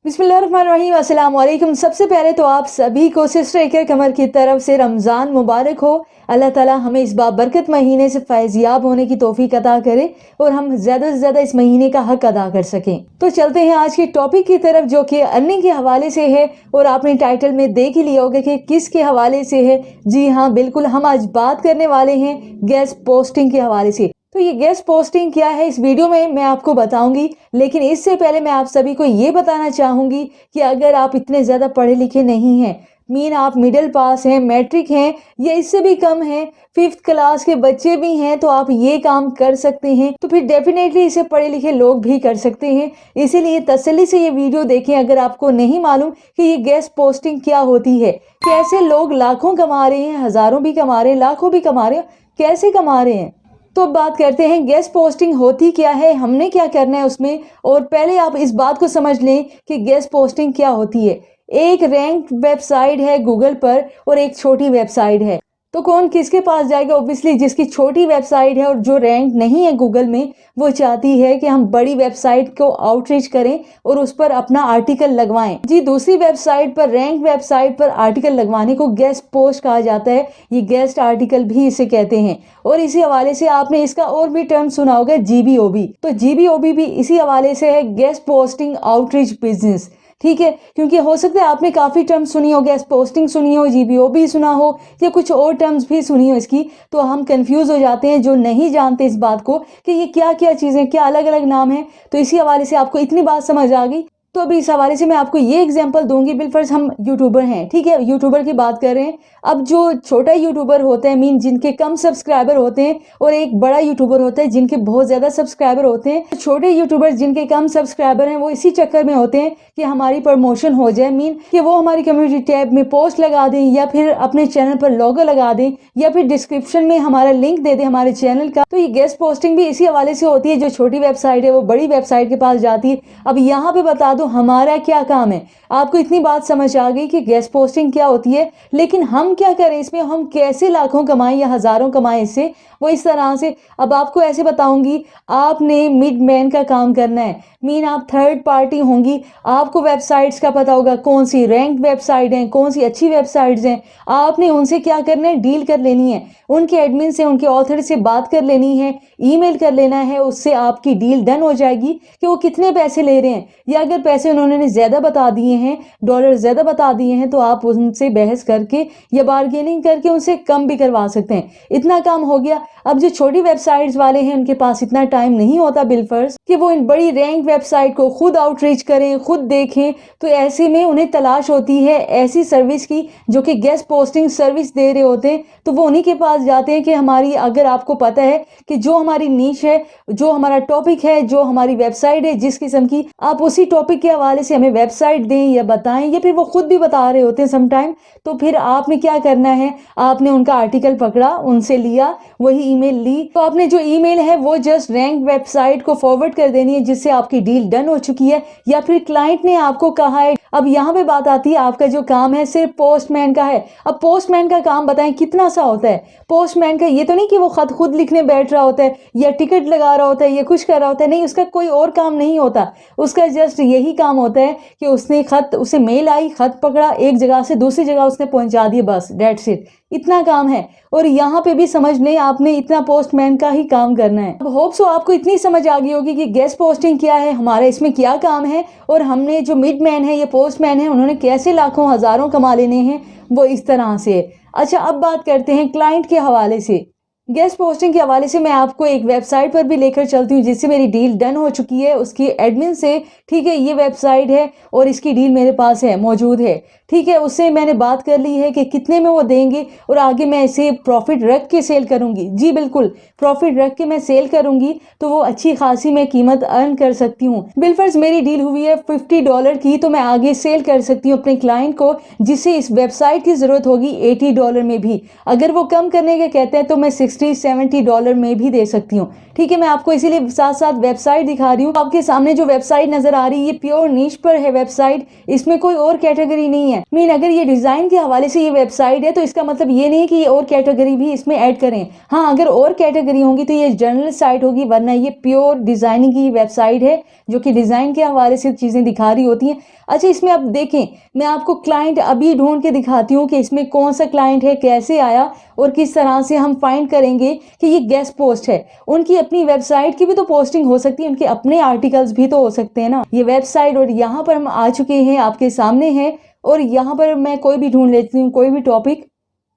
बिस्मिल्लाहिर्रहमानिर्रहीम, अस्सलाम वालेकुम। सबसे पहले तो आप सभी को सिस्टर इकर कमर की तरफ से रमज़ान मुबारक हो। अल्लाह ताला हमें इस बाबरकत महीने से फैज़याब होने की तौफीक अता करे और हम ज़्यादा से ज़्यादा इस महीने का हक अदा कर सकें। तो चलते हैं आज के टॉपिक की तरफ, जो कि अर्निंग के हवाले से है और आपने टाइटल में देख ही लिया होगा कि किसके हवाले से है। जी हाँ, बिल्कुल, हम आज बात करने वाले हैं गेस्ट पोस्टिंग के हवाले से। तो ये गेस्ट पोस्टिंग क्या है, इस वीडियो में मैं आपको बताऊंगी। लेकिन इससे पहले मैं आप सभी को ये बताना चाहूंगी कि अगर आप इतने ज़्यादा पढ़े लिखे नहीं हैं, मीन आप मिडिल पास हैं, मैट्रिक हैं या इससे भी कम हैं, 5th क्लास के बच्चे भी हैं, तो आप ये काम कर सकते हैं। तो फिर डेफिनेटली इसे पढ़े लिखे लोग भी कर सकते हैं। इसीलिए तसल्ली से ये वीडियो देखें अगर आपको नहीं मालूम कि ये गेस्ट पोस्टिंग क्या होती है, कैसे लोग लाखों कमा रहे हैं, हज़ारों भी कमा रहे हैं, लाखों भी कमा रहे हैं, कैसे कमा रहे हैं। तो बात करते हैं गेस्ट पोस्टिंग होती क्या है, हमने क्या करना है उसमें। और पहले आप इस बात को समझ लें कि गेस्ट पोस्टिंग क्या होती है। एक रैंक वेबसाइट है गूगल पर और एक छोटी वेबसाइट है। तो कौन किसके पास जाएगा? ऑब्वियसली जिसकी छोटी वेबसाइट है और जो रैंक नहीं है गूगल में, वो चाहती है कि हम बड़ी वेबसाइट को आउटरीच करें और उस पर अपना आर्टिकल लगवाएं। जी, दूसरी वेबसाइट पर, रैंक वेबसाइट पर आर्टिकल लगवाने को गेस्ट पोस्ट कहा जाता है। ये गेस्ट आर्टिकल भी इसे कहते हैं। और इसी हवाले से आपने इसका और भी टर्म सुना होगा, जीबीओबी। तो जीबीओबी भी इसी हवाले से है, गेस्ट पोस्टिंग आउटरीच बिजनेस। ठीक है, क्योंकि हो सकता है आपने काफ़ी टर्म सुनी हो, गेस्ट पोस्टिंग सुनी हो, जीबीओ भी सुना हो या कुछ और टर्म्स भी सुनी हो इसकी, तो हम कंफ्यूज हो जाते हैं जो नहीं जानते इस बात को कि ये क्या क्या चीज़ें, क्या अलग अलग नाम है। तो इसी हवाले से आपको इतनी बात समझ आ गई। तो अभी इस हवाले से मैं आपको ये एग्जांपल दूंगी। बिलफर्ज हम यूट्यूबर हैं, ठीक है, यूट्यूबर की बात कर रहे हैं। अब जो छोटा यूट्यूबर होते हैं, मीन जिनके कम सब्सक्राइबर होते हैं, और एक बड़ा यूट्यूबर होता है जिनके बहुत ज़्यादा सब्सक्राइबर होते हैं। तो छोटे यूट्यूबर जिनके कम सब्सक्राइबर हैं, वो इसी चक्कर में होते हैं कि हमारी प्रमोशन हो जाए, मीन कि वो हमारी कम्युनिटी टैब में पोस्ट लगा दें या फिर अपने चैनल पर लोगो लगा दें या फिर डिस्क्रिप्शन में हमारा लिंक दे दें हमारे चैनल का। तो ये गेस्ट पोस्टिंग भी इसी हवाले से होती है। जो छोटी वेबसाइट है वो बड़ी वेबसाइट के पास जाती है। अब यहाँ पे बता दो हमारा क्या काम है। आपको इतनी बात समझ आ गई कि गेस्ट पोस्टिंग क्या होती है, लेकिन हम क्या करें इसमें, हम कैसे लाखों कमाएं या हज़ारों कमाएं इससे, वो इस तरह से। अब आपको ऐसे बताऊंगी, आपने मिड मैन का काम करना है, मीन आप थर्ड पार्टी होंगी। आपको वेबसाइट्स का पता होगा कौन सी रैंक वेबसाइट हैं, कौन सी अच्छी वेबसाइट्स हैं। आपने उनसे क्या करना है, डील कर लेनी है, उनके एडमिन से, उनके ऑथर से बात कर लेनी है, ईमेल कर लेना है, उससे आपकी डील डन हो जाएगी कि वो कितने पैसे ले रहे हैं। या अगर पैसे उन्होंने ज़्यादा बता दिए हैं, डॉलर ज़्यादा बता दिए हैं, तो आप उनसे बहस करके या बार्गेनिंग करके उनसे कम भी करवा सकते हैं। इतना काम हो गया। अब जो छोटी वेबसाइट्स वाले हैं उनके पास इतना टाइम नहीं होता बिलफर्स कि वो इन बड़ी रैंक वेबसाइट को खुद आउटरीच करें, खुद देखें। तो ऐसे में उन्हें तलाश होती है ऐसी सर्विस की जो कि गेस्ट पोस्टिंग सर्विस दे रहे होते हैं। तो वो उन्हीं के पास जाते हैं कि हमारी, अगर आपको पता है कि जो हमारी नीश है, जो हमारा टॉपिक है, जो हमारी वेबसाइट है जिस किस्म की, आप उसी टॉपिक के हवाले से हमें वेबसाइट दें या बताएं, या फिर वो खुद भी बता रहे होते हैं समटाइम। तो फिर आपने क्या करना है, आपने उनका आर्टिकल पकड़ा, उनसे लिया, वही ईमेल ली, तो आपने जो ईमेल है वो जस्ट रैंक वेबसाइट को फॉरवर्ड कर देनी है जिससे आपकी डील डन हो चुकी है, या फिर क्लाइंट ने आपको कहा है। अब यहाँ पे बात आती है, आपका जो काम है सिर्फ पोस्टमैन का है। अब पोस्टमैन का काम बताएं कितना सा होता है। पोस्टमैन का ये तो नहीं कि वो खत खुद लिखने बैठ रहा होता है या टिकट लगा रहा होता है या कुछ कर रहा होता है, नहीं, उसका कोई और काम नहीं होता। उसका जस्ट यही काम होता है कि उसने खत, उसे मेल आई, खत पकड़ा, एक जगह से दूसरी जगह उसने पहुंचा दिया, बस दैट्स इट, इतना काम है। और यहाँ पे भी समझ लें आपने इतना पोस्टमैन का ही काम करना है। अब होप सो आपको इतनी समझ आ गई होगी कि गेस्ट पोस्टिंग क्या है, हमारा इसमें क्या काम है, और हमने जो मिडमैन है या पोस्टमैन है उन्होंने कैसे लाखों हज़ारों कमा लेने हैं, वो इस तरह से। अच्छा, अब बात करते हैं क्लाइंट के हवाले से। गेस्ट पोस्टिंग के हवाले से मैं आपको एक वेबसाइट पर भी लेकर चलती हूँ जिससे मेरी डील डन हो चुकी है उसकी एडमिन से। ठीक है, ये वेबसाइट है और इसकी डील मेरे पास है, मौजूद है। ठीक है, उससे मैंने बात कर ली है कि कितने में वो देंगे और आगे मैं इसे प्रॉफिट रख के सेल करूँगी। जी बिल्कुल, प्रॉफिट रख के मैं सेल करूँगी तो वो अच्छी खासी मैं कीमत अर्न कर सकती हूँ। बिलफर्ज मेरी डील हुई है $50 की, तो मैं आगे सेल कर सकती हूँ अपने क्लाइंट को जिसे इस वेबसाइट की ज़रूरत होगी $80 में भी। अगर वो कम करने के कहते हैं तो मैं $60 $60-70 में भी दे सकती हूँ। ठीक है, मैं आपको इसीलिए साथ साथ वेबसाइट दिखा रही हूँ। आपके सामने जो वेबसाइट नजर आ रही है ये प्योर नीश पर है वेबसाइट, इसमें कोई और कैटेगरी नहीं है। मीन अगर ये डिजाइन के हवाले से ये वेबसाइट है तो इसका मतलब ये नहीं कि ये और कैटेगरी भी इसमें ऐड करें। हाँ, अगर और कैटेगरी होंगी तो ये जनरल साइट होगी, वरना ये प्योर डिजाइनिंग की वेबसाइट है जो कि डिजाइन के हवाले से चीजें दिखा रही होती हैं। अच्छा, इसमें आप देखें, मैं आपको क्लाइंट अभी ढूंढ के दिखाती हूँ कि इसमें कौन सा क्लाइंट है, कैसे आया और किस तरह से हम फाइंड करेंगे कि ये गेस्ट पोस्ट है। उनकी अपनी वेबसाइट की भी तो पोस्टिंग हो सकती है, उनके अपने आर्टिकल्स भी तो हो सकते हैं ना। ये वेबसाइट और यहाँ पर हम आ चुके हैं, आपके सामने हैं, और यहाँ पर मैं कोई भी ढूंढ लेती हूँ, कोई भी टॉपिक,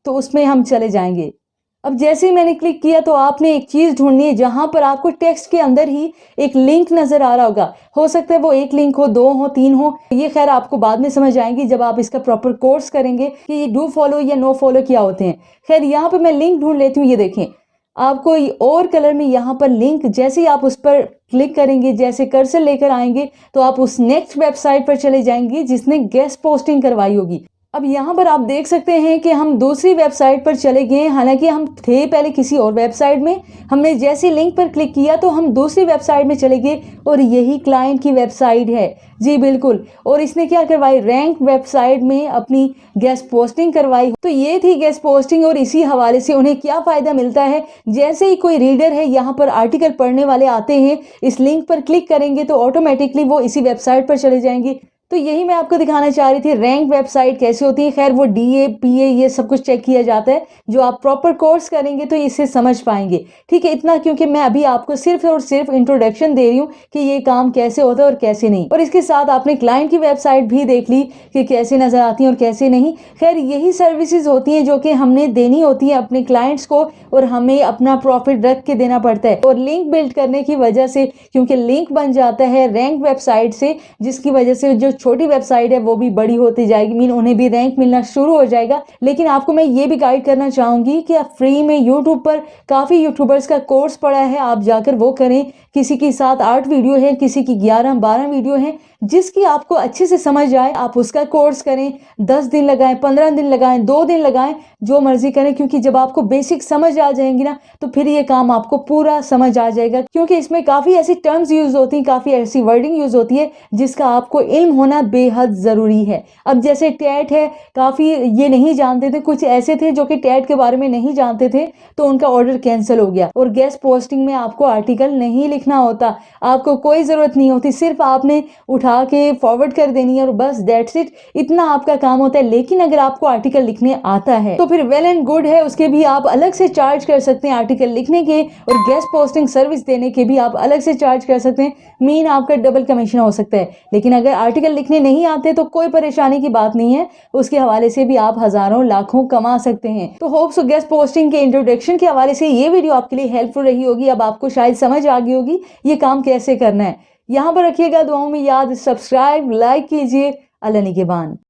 तो उसमें हम चले जाएंगे। अब जैसे ही मैंने क्लिक किया तो आपने एक चीज़ ढूंढनी है जहां पर आपको टेक्स्ट के अंदर ही एक लिंक नजर आ रहा होगा। हो सकता है वो एक लिंक हो, 2 हो, 3 हो, ये खैर आपको बाद में समझ आएंगी जब आप इसका प्रॉपर कोर्स करेंगे कि ये डू फॉलो या नो फॉलो क्या होते हैं। खैर, यहाँ पर मैं लिंक ढूंढ लेती हूँ। ये देखें, आपको और कलर में यहाँ पर लिंक, जैसे ही आप उस पर क्लिक करेंगे, जैसे कर्सर लेकर आएंगे तो आप उस नेक्स्ट वेबसाइट पर चले जाएंगे जिसने गेस्ट पोस्टिंग करवाई होगी। अब यहाँ पर आप देख सकते हैं कि हम दूसरी वेबसाइट पर चले गए। हालांकि हम थे पहले किसी और वेबसाइट में, हमने जैसे लिंक पर क्लिक किया तो हम दूसरी वेबसाइट में चले गए और यही क्लाइंट की वेबसाइट है। जी बिल्कुल, और इसने क्या करवाई, रैंक वेबसाइट में अपनी गेस्ट पोस्टिंग करवाई। तो ये थी गेस्ट पोस्टिंग, और इसी हवाले से उन्हें क्या फ़ायदा मिलता है, जैसे ही कोई रीडर है यहाँ पर आर्टिकल पढ़ने वाले आते हैं, इस लिंक पर क्लिक करेंगे तो ऑटोमेटिकली वो इसी वेबसाइट पर चले जाएंगे। तो यही मैं आपको दिखाना चाह रही थी, रैंक वेबसाइट कैसे होती है। खैर, वो DA PA ये सब कुछ चेक किया जाता है, जो आप प्रॉपर कोर्स करेंगे तो इससे समझ पाएंगे। ठीक है, इतना क्योंकि मैं अभी आपको सिर्फ और सिर्फ इंट्रोडक्शन दे रही हूँ कि ये काम कैसे होता है और कैसे नहीं। और इसके साथ आपने क्लाइंट की वेबसाइट भी देख ली कि कैसे नजर आती है और कैसे नहीं। खैर, यही सर्विसेज होती हैं जो कि हमने देनी होती है अपने क्लाइंट्स को, और हमें अपना प्रॉफिट रख के देना पड़ता है। और लिंक बिल्ड करने की वजह से, क्योंकि लिंक बन जाता है रैंक वेबसाइट से, जिसकी वजह से जो छोटी वेबसाइट है वो भी बड़ी होती जाएगी, मीन उन्हें भी रैंक मिलना शुरू हो जाएगा। लेकिन आपको मैं ये भी गाइड करना चाहूंगी कि आप फ्री में यूट्यूब पर काफी यूट्यूबर्स का कोर्स पड़ा है, आप जाकर वो करें। किसी की 7-8 वीडियो है, किसी की 11-12 वीडियो है, जिसकी आपको अच्छे से समझ आए आप उसका कोर्स करें। 10 दिन लगाएं, 15 दिन लगाएं, 2 दिन लगाएं, जो मर्जी करें, क्योंकि जब आपको बेसिक समझ आ जाएंगी ना तो फिर ये काम आपको पूरा समझ आ जाएगा। क्योंकि इसमें काफी ऐसी टर्म्स यूज होती हैं, काफी ऐसी वर्डिंग यूज होती है जिसका आपको इल्म होना बेहद जरूरी है। अब जैसे टैट है, काफी ये नहीं जानते थे, कुछ ऐसे थे जो कि टैट के बारे में नहीं जानते थे, तो उनका ऑर्डर कैंसिल हो गया। और गेस्ट पोस्टिंग में आपको आर्टिकल नहीं लिखना होता, आपको कोई जरूरत नहीं होती, सिर्फ आपने उठा के फॉरवर्ड कर देनी है और बस दैट्स इट, इतना आपका काम होता है। लेकिन अगर आपको आर्टिकल लिखने आता है तो फिर वेल एंड गुड है, उसके भी आप अलग से चार्ज कर सकते हैं। आर्टिकल लिखने के और गेस्ट पोस्टिंग सर्विस देने के भी आप अलग से चार्ज कर सकते हैं, मीन आपका डबल कमीशन हो सकता है। लेकिन अगर आर्टिकल लिखने नहीं आते तो कोई परेशानी की बात नहीं है, उसके हवाले से भी आप हजारों लाखों कमा सकते हैं। तो होप्स गेस्ट पोस्टिंग के इंट्रोडक्शन के हवाले से ये वीडियो आपके लिए हेल्पफुल रही होगी। अब आपको शायद समझ आ गई होगी ये काम कैसे करना है। यहाँ पर रखिएगा दुआओं में याद, सब्सक्राइब लाइक कीजिए। अल्लाह निगहबान।